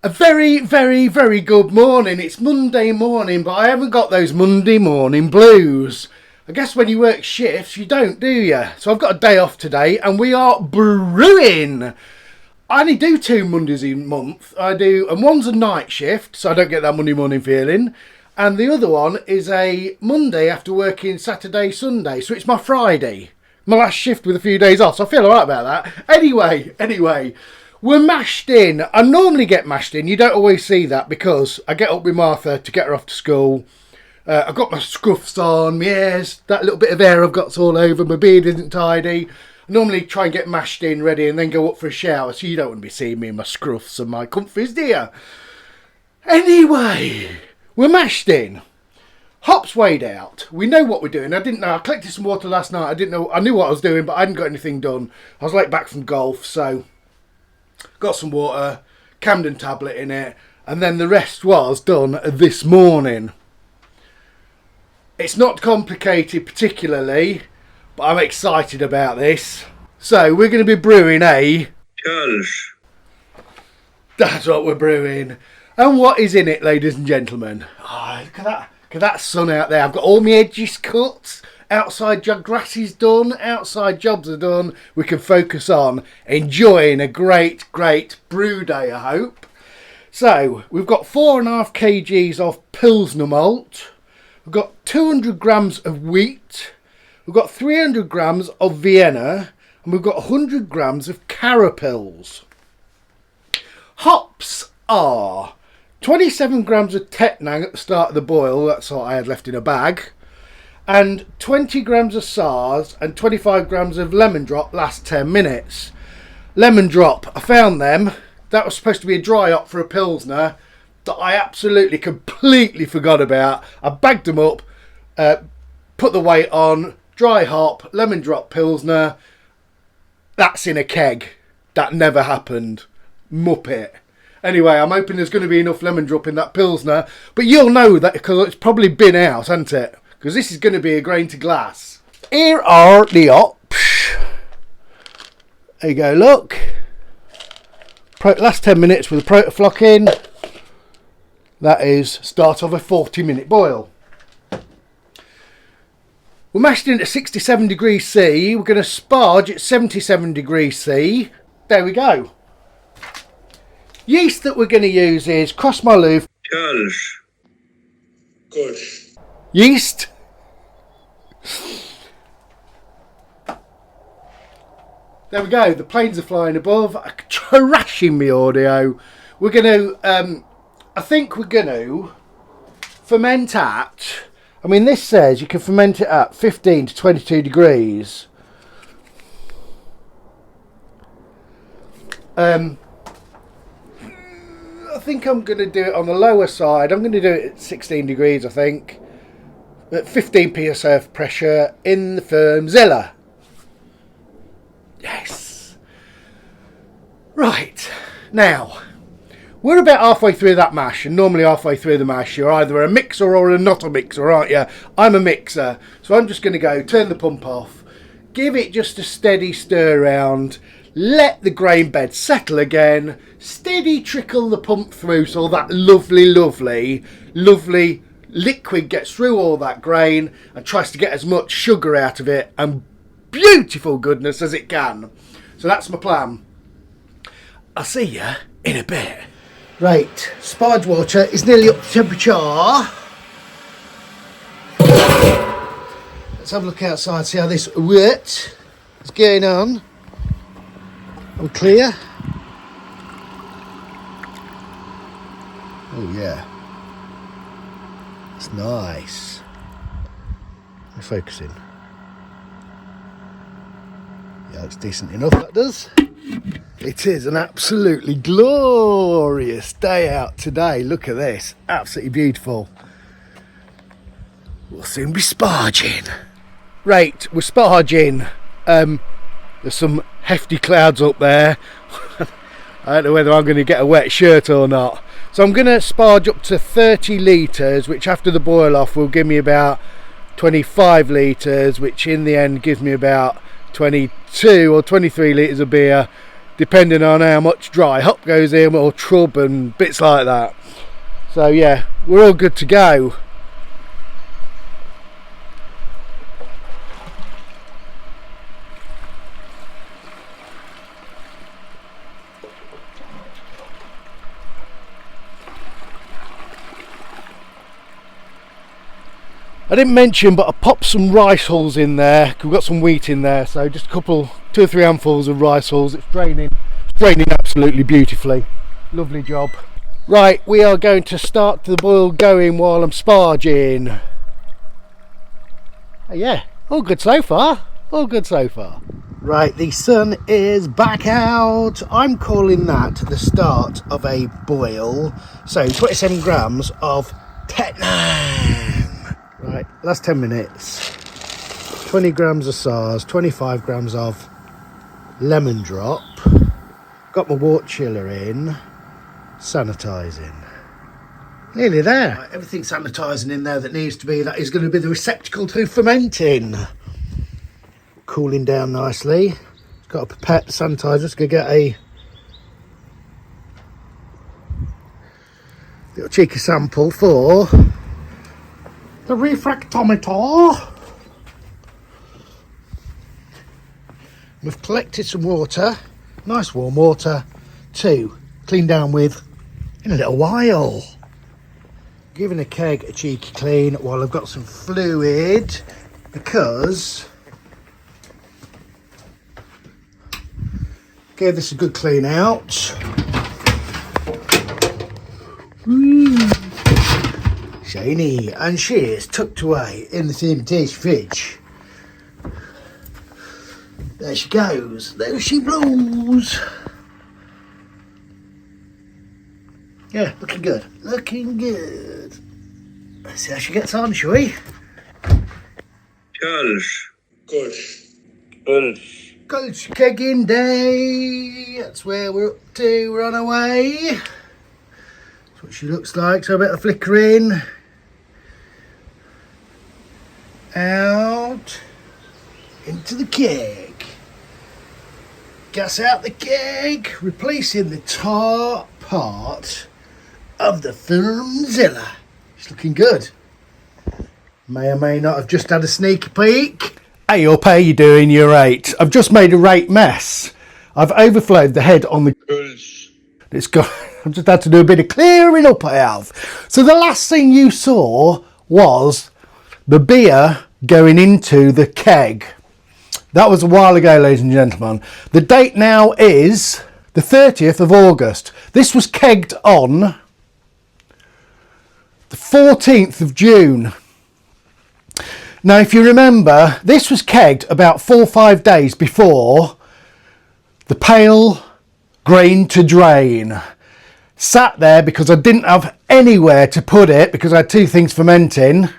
A very, very, very good morning. It's Monday morning, but I haven't got those Monday morning blues. I guess when you work shifts, you don't, do you? So I've got a day off today, and we are brewing. I only do 2 Mondays a month. And one's a night shift, so I don't get that Monday morning feeling. And the other one is a Monday after working Saturday, Sunday. So it's my Friday. My last shift with a few days off, so I feel alright about that. Anyway. We're mashed in. I normally get mashed in. You don't always see that because I get up with Martha to get her off to school. I've got my scruffs on, my hair's, that little bit of hair I've got's all over, my beard isn't tidy. I normally try and get mashed in ready and then go up for a shower, so you don't want to be seeing me in my scruffs and my comfies, do you? Anyway, we're mashed in. Hops weighed out. We know what we're doing. I didn't know. I collected some water last night. I knew what I was doing, but I hadn't got anything done. I was late back from golf, so got some water, Camden tablet in it, and then the rest was done this morning. It's not complicated particularly, but I'm excited about this. So we're going to be brewing a kölsch. That's what we're brewing. And what is in it, ladies and gentlemen? Oh, look at that sun out there. I've got all my edges cut. Outside grass is done, outside jobs are done. We can focus on enjoying a great brew day, I hope. So, we've got 4.5 kgs of Pilsner malt. We've got 200 grams of wheat. We've got 300 grams of Vienna. And we've got 100 grams of carapils. Hops are 27 grams of Tettnang at the start of the boil. That's what I had left in a bag. And 20 grams of SARS and 25 grams of lemon drop last 10 minutes. Lemon drop, I found them. That was supposed to be a dry hop for a Pilsner that I absolutely completely forgot about. I bagged them up, put the weight on, dry hop, lemon drop Pilsner. That's in a keg. That never happened. Muppet. Anyway, I'm hoping there's going to be enough lemon drop in that Pilsner. But you'll know that because it's probably been out, hasn't it? Because this is going to be a grain to glass. Here are the hops. There you go, look. Last 10 minutes with the protaflock in. That is start of a 40-minute boil. We're mashed in at 67 degrees C. We're going to sparge at 77 degrees C. There we go. Yeast that we're going to use is cross my loaf. Kölsch. Yeast. There we go. The planes are flying above, trashing me audio. We're going to, I think we're going to ferment at, I mean this says you can ferment it at 15 to 22 degrees. I think I'm going to do it on the lower side. I'm going to do it at 16 degrees, I think. At 15 psi of pressure in the firm Zilla. Yes. Right. Now, we're about halfway through that mash, and normally halfway through the mash, you're either a mixer or a not a mixer, aren't you? I'm a mixer, so I'm just going to go turn the pump off, give it just a steady stir around, let the grain bed settle again, steady trickle the pump through so that lovely liquid gets through all that grain and tries to get as much sugar out of it and beautiful goodness as it can. So that's my plan. I'll see you in a bit. Right, sparge water is nearly up to temperature. Let's have a look outside, see how this works. What's going on? I'm clear. Oh yeah. It's nice. I'm focusing. Yeah, it's decent enough, that does. It is an absolutely glorious day out today. Look at this. Absolutely beautiful. We'll soon be sparging. Right, we're sparging. There's some hefty clouds up there. I don't know whether I'm going to get a wet shirt or not. So I'm going to sparge up to 30 litres, which after the boil off will give me about 25 litres, which in the end gives me about 22 or 23 litres of beer depending on how much dry hop goes in, or trub and bits like that. So yeah, we're all good to go. I didn't mention, but I popped some rice hulls in there. We've got some wheat in there, so just a couple, 2 or 3 handfuls of rice hulls. It's draining absolutely beautifully. Lovely job. Right, we are going to start the boil going while I'm sparging. Yeah, all good so far. All good so far. Right, the sun is back out. I'm calling that the start of a boil. So 27 grams of tetanum. Right, last 10 minutes. 20 grams of SARS, 25 grams of lemon drop. Got my water chiller in. Sanitising. Nearly there. Right, everything's sanitising in there that needs to be. That is going to be the receptacle to fermenting. Cooling down nicely. Got a pipette sanitizer. Just going to get a little cheeky sample for the refractometer. We've collected some water, nice warm water, to clean down with in a little while. Giving a keg a cheeky clean while I've got some fluid, because give this a good clean out. Shiny, and she is tucked away in the sanitation fridge. There she goes, there she blows. Yeah, looking good, looking good. Let's see how she gets on, shall we? Kölsch. Kölsch. Kölsch kegging day. That's where we're up to, we're on our way. That's what she looks like, so a bit of flickering. Out into the keg. Gas out the keg, replacing the top part of the Firmzilla. It's looking good. May or may not have just had a sneaky peek. Hey up, how you doing? You're right. I've just made a right mess. I've overflowed the head on the Kölsch. It's got. I've just had to do a bit of clearing up. I have. So the last thing you saw was the beer going into the keg. That was a while ago, ladies and gentlemen. The date now is the 30th of August. This was kegged on the 14th of June. Now, if you remember, this was kegged about 4 or 5 days before the pale grain to drain. Sat there because I didn't have anywhere to put it, because I had 2 things fermenting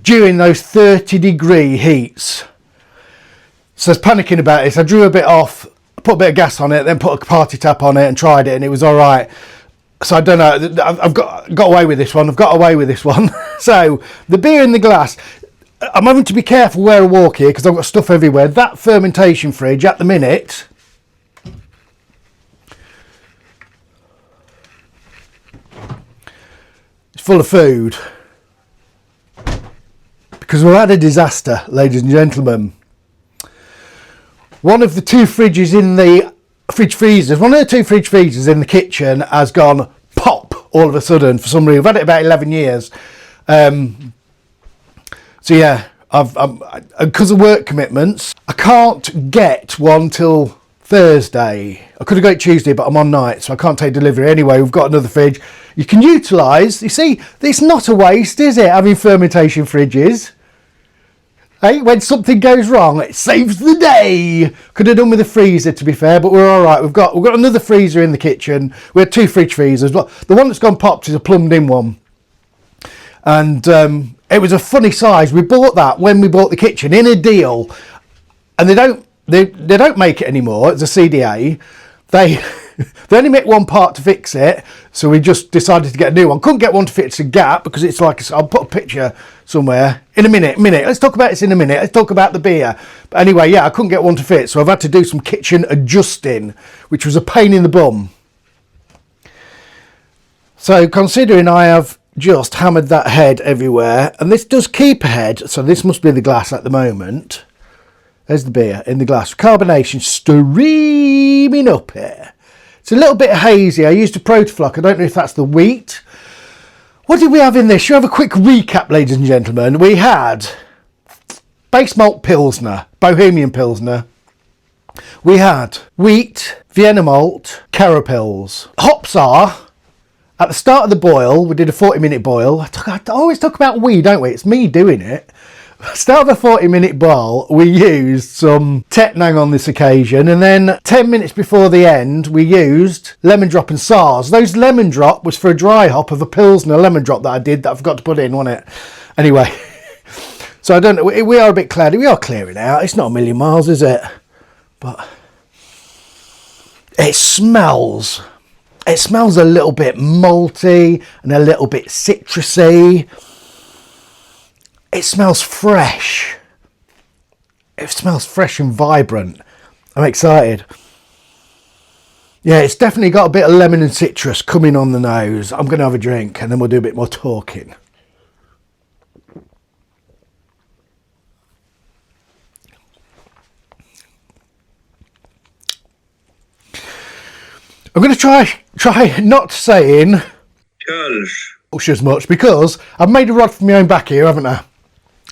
during those 30-degree heats. So I was panicking about this. I drew a bit off, put a bit of gas on it, then put a party tap on it and tried it, and it was all right. So I don't know. I've got away with this one. I've got away with this one. So the beer in the glass. I'm having to be careful where I walk here because I've got stuff everywhere. That fermentation fridge at the minute is full of food, because we've had a disaster, ladies and gentlemen. One of the 2 fridges in the fridge freezers, one of the 2 fridge freezers in the kitchen has gone pop all of a sudden for some reason. I've had it about 11 years. So yeah, because of work commitments, I can't get one till Thursday. I could have got it Tuesday, but I'm on night, so I can't take delivery. Anyway, we've got another fridge you can utilise. You see, it's not a waste, is it, having fermentation fridges? Hey, when something goes wrong, it saves the day. Could have done with a freezer, to be fair, but we're all right. We've got another freezer in the kitchen. We had 2 fridge freezers. The one that's gone popped is a plumbed-in one, and it was a funny size. We bought that when we bought the kitchen in a deal, and they don't make it anymore. It's a CDA. They only make one part to fix it, so we just decided to get a new one. Couldn't get one to fix a gap because it's like, I'll put a picture somewhere in a minute. Let's talk about this in a minute. Let's talk about the beer. But anyway, yeah, I couldn't get one to fit, so I've had to do some kitchen adjusting, which was a pain in the bum. So considering I have just hammered that head everywhere, and this does keep a head, so this must be the glass at the moment. There's the beer in the glass. Carbonation streaming up here. It's a little bit hazy. I used a Protaflock. I don't know if that's the wheat. What did we have in this? Should we have a quick recap, ladies and gentlemen? We had base malt Pilsner, Bohemian Pilsner. We had wheat, Vienna malt, Carapils. Hops are, at the start of the boil, we did a 40-minute boil. I always talk about we, don't we? It's me doing it. Start of a 40-minute boil, we used some Tetnang on this occasion, and then 10 minutes before the end, we used lemon drop and SARS. Those lemon drop was for a dry hop of a Pilsner lemon drop that I did that I forgot to put in, wasn't it? Anyway, so I don't know, we are a bit cloudy. We are clearing out. It's not a million miles, is it? But it smells a little bit malty and a little bit citrusy. It smells fresh. It smells fresh and vibrant. I'm excited. Yeah, it's definitely got a bit of lemon and citrus coming on the nose. I'm going to have a drink and then we'll do a bit more talking. I'm going to try not saying kölsch as much because I've made a rod for my own back here, haven't I?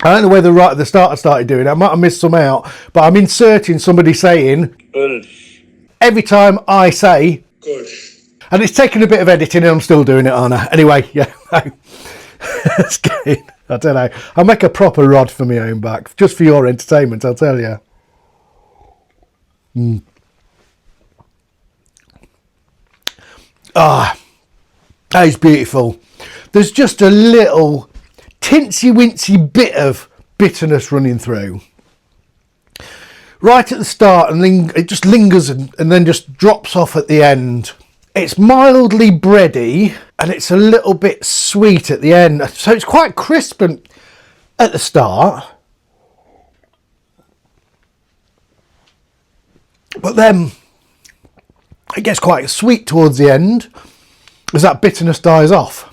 I don't know whether right at the start I started doing it. I might have missed some out, but I'm inserting somebody saying kölsch every time I say kölsch. And it's taken a bit of editing and I'm still doing it, aren't I? Anyway, yeah. That's good. I don't know. I'll make a proper rod for my own back, just for your entertainment, I'll tell you. Ah, that is beautiful. There's just a little tinsy-wincy bit of bitterness running through. Right at the start, and it just lingers and then just drops off at the end. It's mildly bready, and it's a little bit sweet at the end. So it's quite crisp at the start. But then it gets quite sweet towards the end as that bitterness dies off.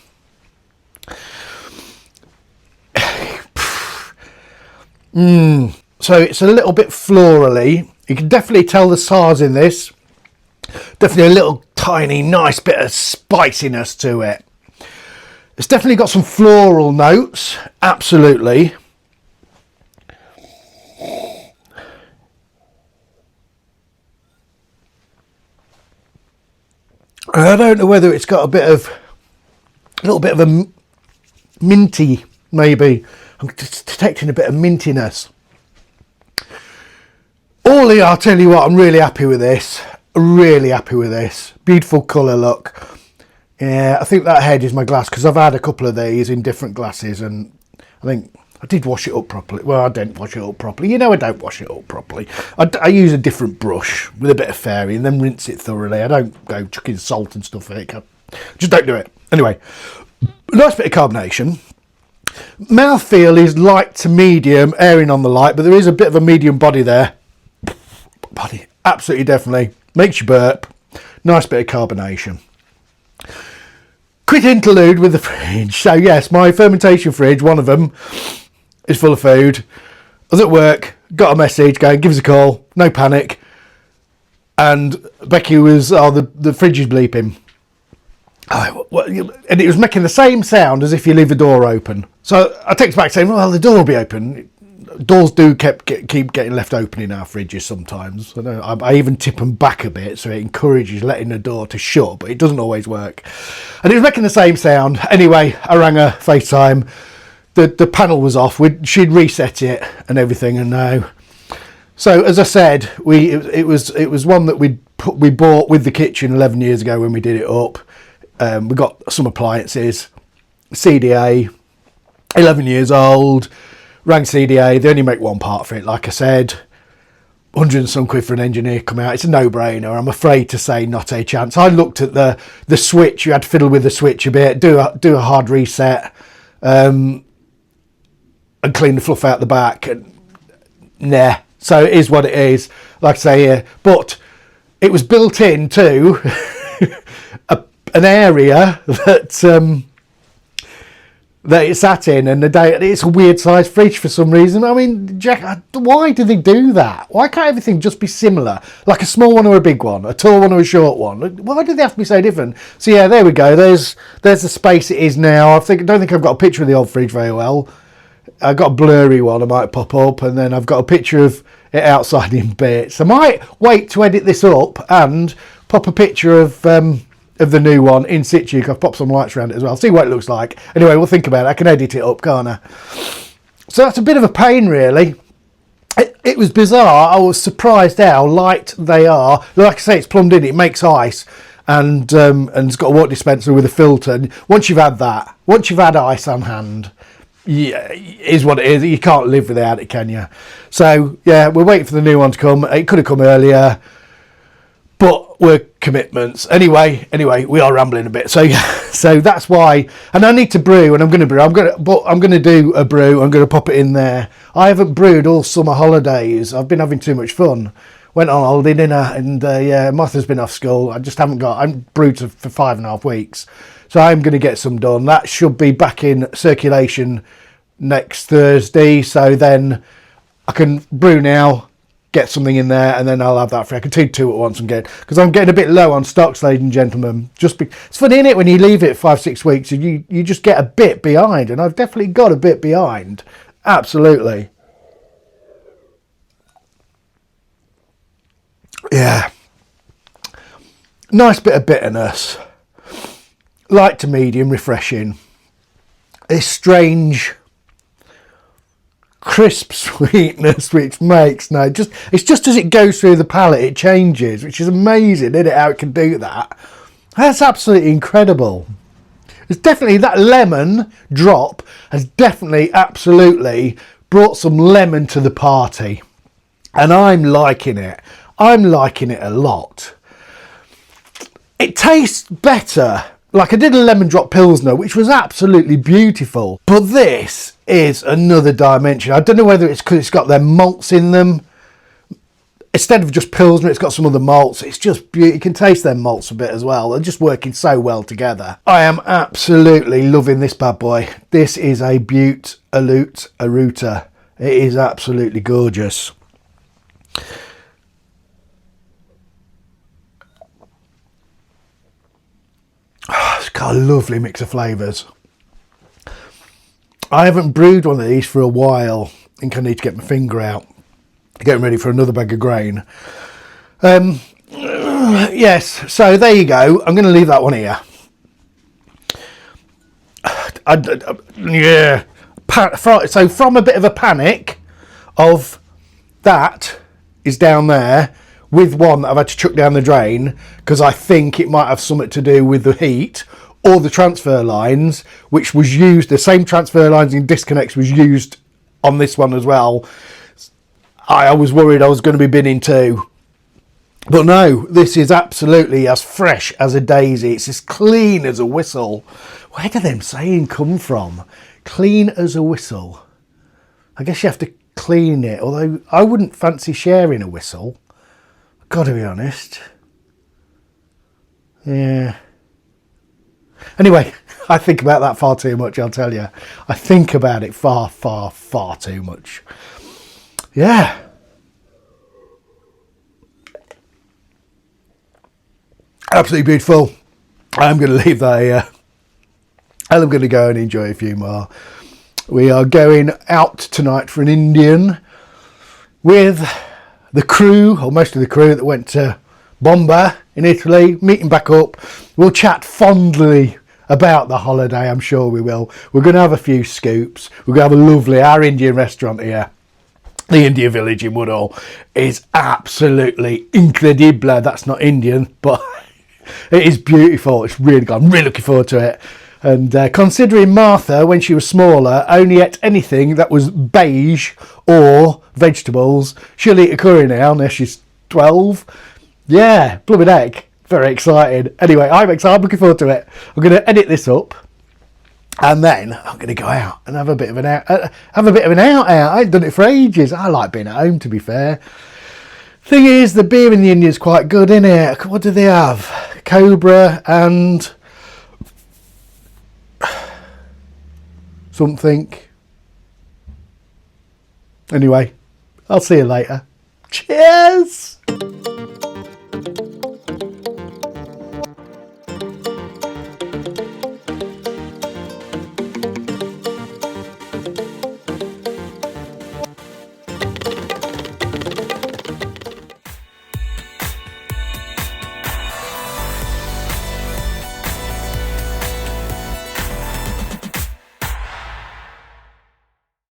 So it's a little bit florally. You can definitely tell the SARS in this. Definitely a little tiny nice bit of spiciness to it. It's definitely got some floral notes, absolutely. I don't know whether it's got a little bit of a minty, maybe. I'm detecting a bit of mintiness. Ollie, I'll tell you what, I'm really happy with this. Really happy with this. Beautiful colour look. Yeah, I think that head is my glass because I've had a couple of these in different glasses and I think I did wash it up properly. Well, I didn't wash it up properly. You know I don't wash it up properly. I use a different brush with a bit of fairy and then rinse it thoroughly. I don't go chucking salt and stuff in it. Just don't do it. Anyway, nice bit of carbonation. Mouthfeel is light to medium, airing on the light, but there is a bit of a medium body there. Body, absolutely, definitely. Makes you burp. Nice bit of carbonation. Quick interlude with the fridge. So yes, my fermentation fridge, one of them, is full of food. I was at work, got a message going, give us a call, no panic. And Becky was, the fridge is bleeping. And it was making the same sound as if you leave the door open. So I text back saying, well, the door will be open. Doors do keep getting left open in our fridges sometimes. I even tip them back a bit so it encourages letting the door to shut, but it doesn't always work. And it was making the same sound. Anyway, I rang her FaceTime. The panel was off. She'd reset it and everything, and now. So as I said, it was one that we bought with the kitchen 11 years ago when we did it up. We got some appliances, CDA, 11 years old. Rang CDA, they only make one part for it, like I said. 100 and some quid for an engineer come out. It's a no-brainer. I'm afraid to say not a chance. I looked at the switch. You had to fiddle with the switch a bit, do a hard reset, and clean the fluff out the back. And nah. So it is what it is. Like I say, but it was built into an area that it's sat in, and it's a weird sized fridge for some reason. I mean, Jack, why do they do that? Why can't everything just be similar, like a small one or a big one, a tall one or a short one? Why do they have to be so different? So yeah, there we go. There's the space it is now. Don't think I've got a picture of the old fridge very well. I've got a blurry one I might pop up, and then I've got a picture of it outside in bits. I might wait to edit this up and pop a picture of the new one in situ. I've popped some lights around it as well. See what it looks like. Anyway, we'll think about it. I can edit it up, can't I? So that's a bit of a pain, really. It was bizarre. I was surprised how light they are. Like I say, it's plumbed in. It makes ice, and it's got a water dispenser with a filter. And once you've had ice on hand, yeah, it is what it is. You can't live without it, can you? So yeah, we're waiting for the new one to come. It could have come earlier, but we're commitments. Anyway, we are rambling a bit. So yeah, so that's why. And I need to brew, and I'm going to brew. I'm going to do a brew. I'm going to pop it in there. I haven't brewed all summer holidays. I've been having too much fun. Went on holiday dinner, and yeah, Martha's been off school. I just haven't got. I'm brewed for 5.5 weeks. So I'm going to get some done. That should be back in circulation next Thursday. So then I can brew now, get something in there, and then I'll have that free. I can do two at once and get, because I'm getting a bit low on stocks, ladies and gentlemen. It's funny, isn't it, when you leave it 5-6 weeks, you just get a bit behind, and I've definitely got a bit behind. Absolutely. Yeah. Nice bit of bitterness. Light to medium, refreshing. This strange crisp sweetness which makes it's just as it goes through the palate it changes, which is amazing, isn't it, how it can do that? That's absolutely incredible. It's definitely, that lemon drop has definitely absolutely brought some lemon to the party, and I'm liking it a lot. It tastes better. Like I did a lemon drop Pilsner, which was absolutely beautiful. But this is another dimension. I don't know whether it's because it's got their malts in them. Instead of just Pilsner, it's got some other malts. It's just beautiful. You can taste their malts a bit as well. They're just working so well together. I am absolutely loving this bad boy. This is a Butte Aruta. It is absolutely gorgeous. It's got a lovely mix of flavours. I haven't brewed one of these for a while. I think I need to get my finger out. Getting ready for another bag of grain. Yes, so there you go. I'm going to leave that one here. Yeah. So from a bit of a panic of that is down there, with one that I've had to chuck down the drain because I think it might have something to do with the heat or the transfer lines, which was used, the same transfer lines and disconnects was used on this one as well. I was worried I was going to be binning two. But no, this is absolutely as fresh as a daisy. It's as clean as a whistle. Where do them saying come from? Clean as a whistle. I guess you have to clean it, although I wouldn't fancy sharing a whistle. Gotta be honest. Yeah. Anyway, I think about that far too much, I'll tell you. I think about it far, far, far too much. Yeah. Absolutely beautiful. I'm going to leave that here. And I'm going to go and enjoy a few more. We are going out tonight for an Indian with the crew, or most of the crew that went to Bomba in Italy, meeting back up. We'll chat fondly about the holiday, I'm sure we will. We're going to have a few scoops. We're going to have our Indian restaurant here. The India Village in Woodall is absolutely incredible. That's not Indian, but it is beautiful. It's really good. I'm really looking forward to it. And considering Martha, when she was smaller, only ate anything that was beige or vegetables, she'll eat a curry now she's 12. Yeah, blooming heck. Very excited. Anyway, I'm excited. I'm looking forward to it. I'm going to edit this up. And then I'm going to go out and have a bit of an out. I ain't done it for ages. I like being at home, to be fair. Thing is, the beer in the India's quite good, isn't it? What do they have? Cobra and something. Anyway, I'll see you later. Cheers!